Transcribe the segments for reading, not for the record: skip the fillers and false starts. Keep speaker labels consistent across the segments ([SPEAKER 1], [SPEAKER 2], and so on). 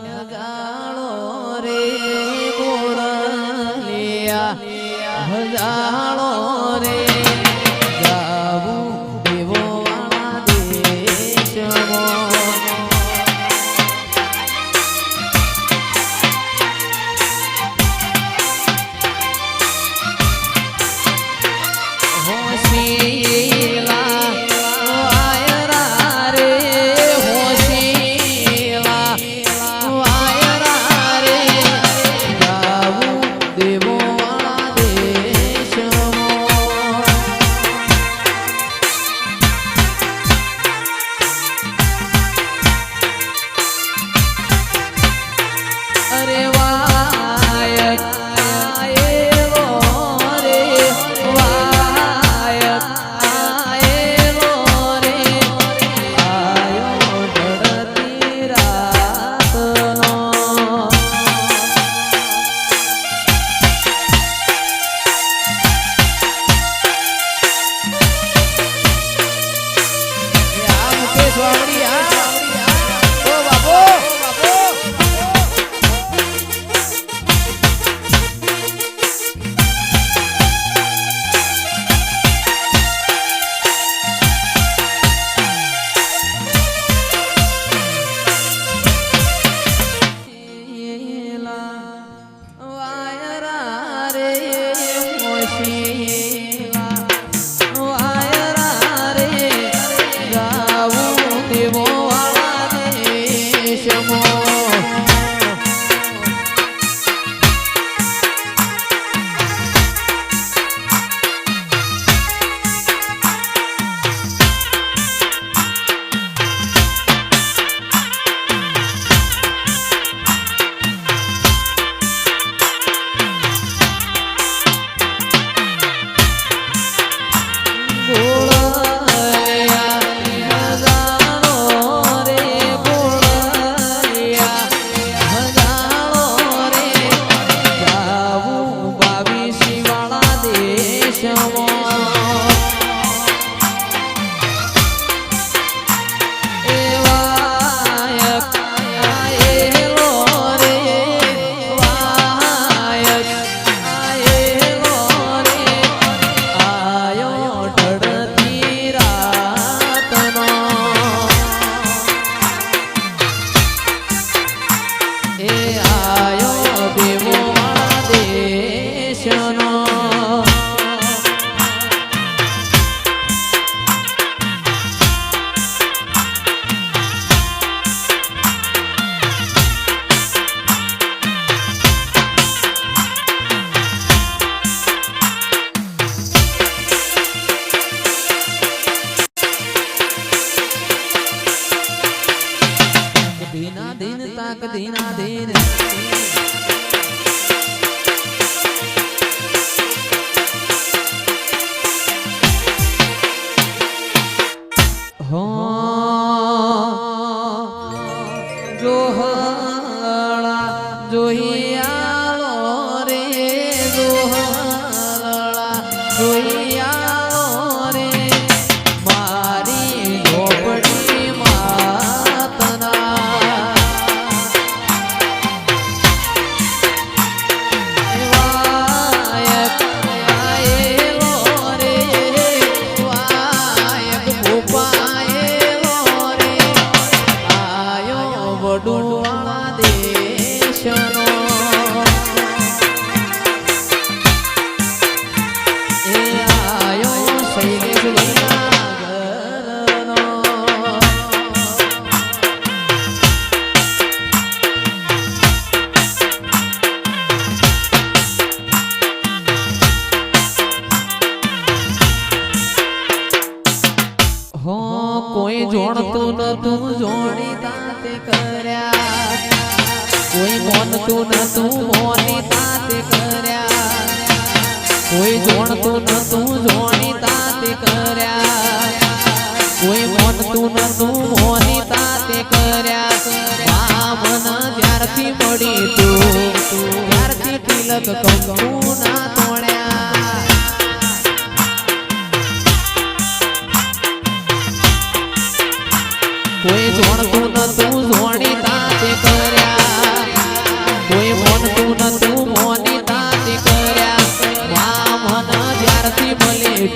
[SPEAKER 1] ગાળો રે બોરલિયા હજાળો રે ગાવું દેવો વાળા દેશમાં ધીના ધીન હો જોહળા જોઈ આવો રે જોહળા જોઈ આવો રે મારી ઝોપડી કોઈ જોણતું નતું જોણી તાતે કર્યા કોઈ મોનતું નતું મોની તાતે કર્યા કોઈ જોણતું નતું જોણી તાતે કર્યા કોઈ મોનતું નતું મોની તાતે કર્યા મન ત્યારથી મળી તું ત્યારથી તિલક કંકુ ના તોડ્યા કોઈ જોણતું નતું જોણી તાતે કર્યા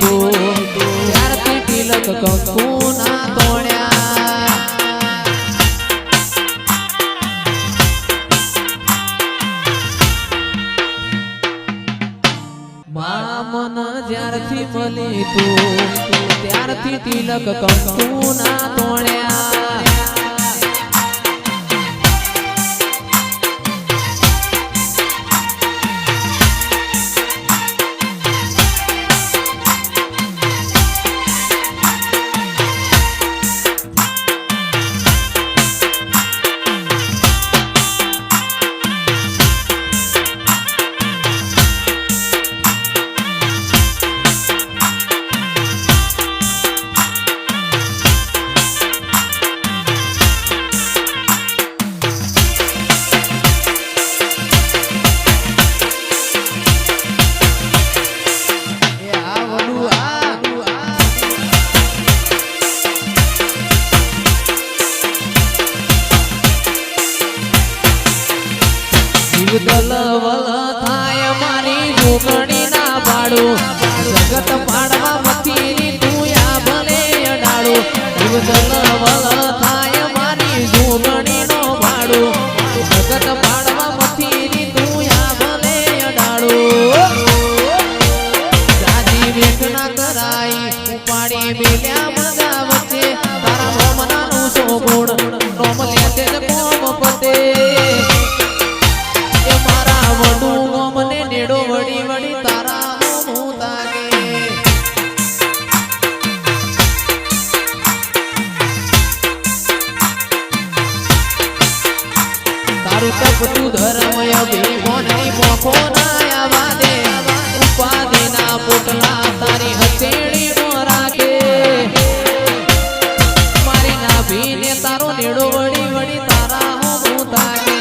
[SPEAKER 1] તું ત્યારથી તિલક કંકુ ના તોડ્યા મામન જ્યારથી મળી તું ત્યારથી તિલક કંકુ ના તોડ્યા દલવલ થાય મારી જોગણી ના પાડું જગત પાડવા મથી તું આ ભલે અડાડું દલવલ થાય મારી જોગણી નો પાડું જગત પાડવા મથી તું આ ભલે અડાડું જાજી વેક ના કરાઈ ઉપાડી બેલ્યા મજા વચ્ચે તારા મોમનાનું સોગુણ નોમ લેતે કોમ પતે મને નેડો વડી વડી તારા હું તાગે તારું તપતું ધર્મય ભીમોની મોખો ના આવા દે ઉપાધિ ના પોટલા તારી હથેળી નો રાખે મારી ના ભીને તારો નેડો વડી વડી તારા હું તાગે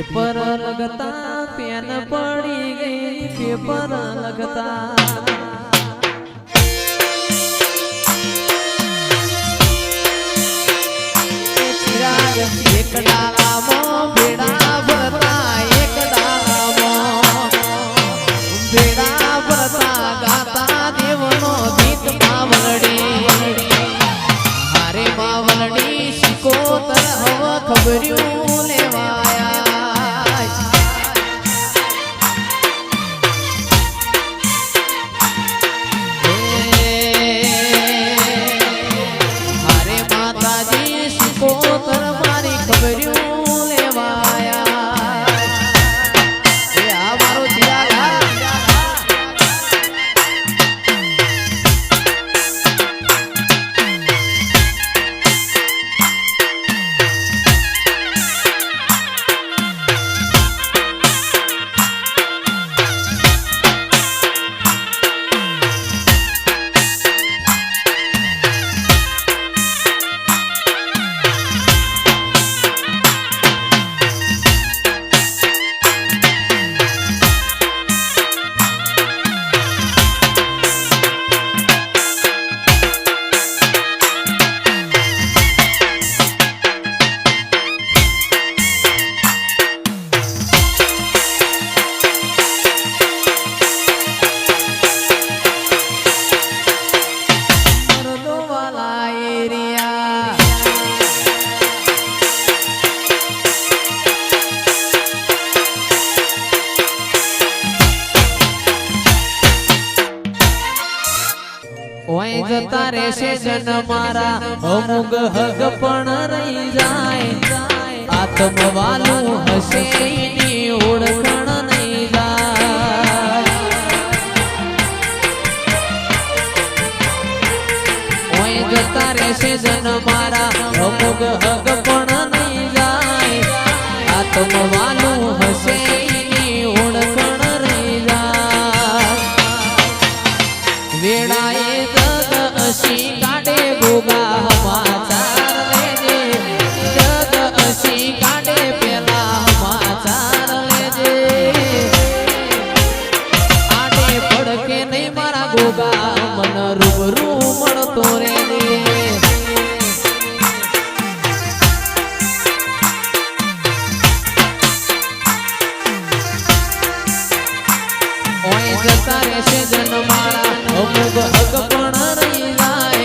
[SPEAKER 1] पेपर लगता पेन पड़ी गई पेपर लगता चिराग एक डाला मो बेड़ा भरता एक डाला मो बेड़ा भरता गाता देवनो गीत मावलडी हारे मावलडी शिकोतर हव खबर्યું लेवाया जता रेशे जन मारा अमुग हग पण रही जाए आत्म वालू हसे नी ओळखण नहीं जाए ओए जता रेशे जन मारा अमुग हग पण नहीं जाए आत्म वालू हसे नी ओळखण रही जाए वेळाए अशी काढे गोगा हमाचार लेजे जग अशी काढे पेला हमाचार लेजे आडे पडके नहीं मारा गोगा मन रूबरू मळतो रे ओए जता रेशे जन मारा अमुग हग पण रही जाए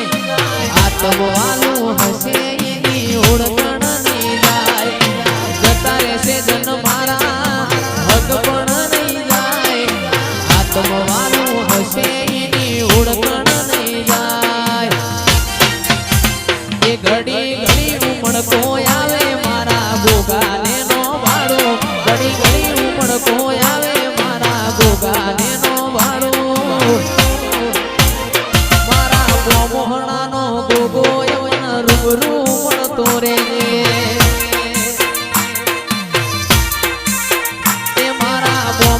[SPEAKER 1] आत्म वालू हसे एनी ओळखण नहीं जाए जता रेशे जन मारा हग पण रही जाए आत्म वालू हसे एनी ओळखण नहीं जाए ए घड़ी घड़ी उमड़को आवे मारा गोगाने नो वाड़ो घड़ी घड़ी उमड़को आवे मारा गोगाने नो वाड़ो मोहना नो गोगो यवन रूबरू मळतो रे ए मारा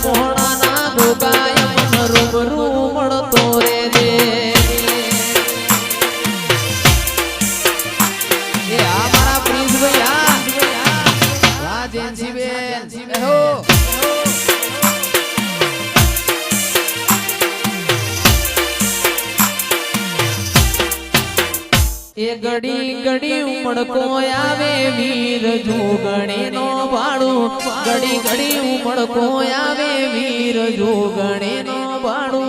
[SPEAKER 1] मोहना ना गोगा यवन रूबरू मळतो रे ए आ मारा प्रिंस भैया वाह जेंसी बेन हो ए घड़ी घड़ी उमड़को आवे वीर जोगणे नो भाड़ो घड़ी घड़ी उमड़को आवे वीर जोगणे नो भाड़ो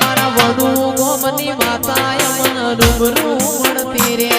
[SPEAKER 1] मारा वडू गोमनी माता यमन रूबरू मळती रे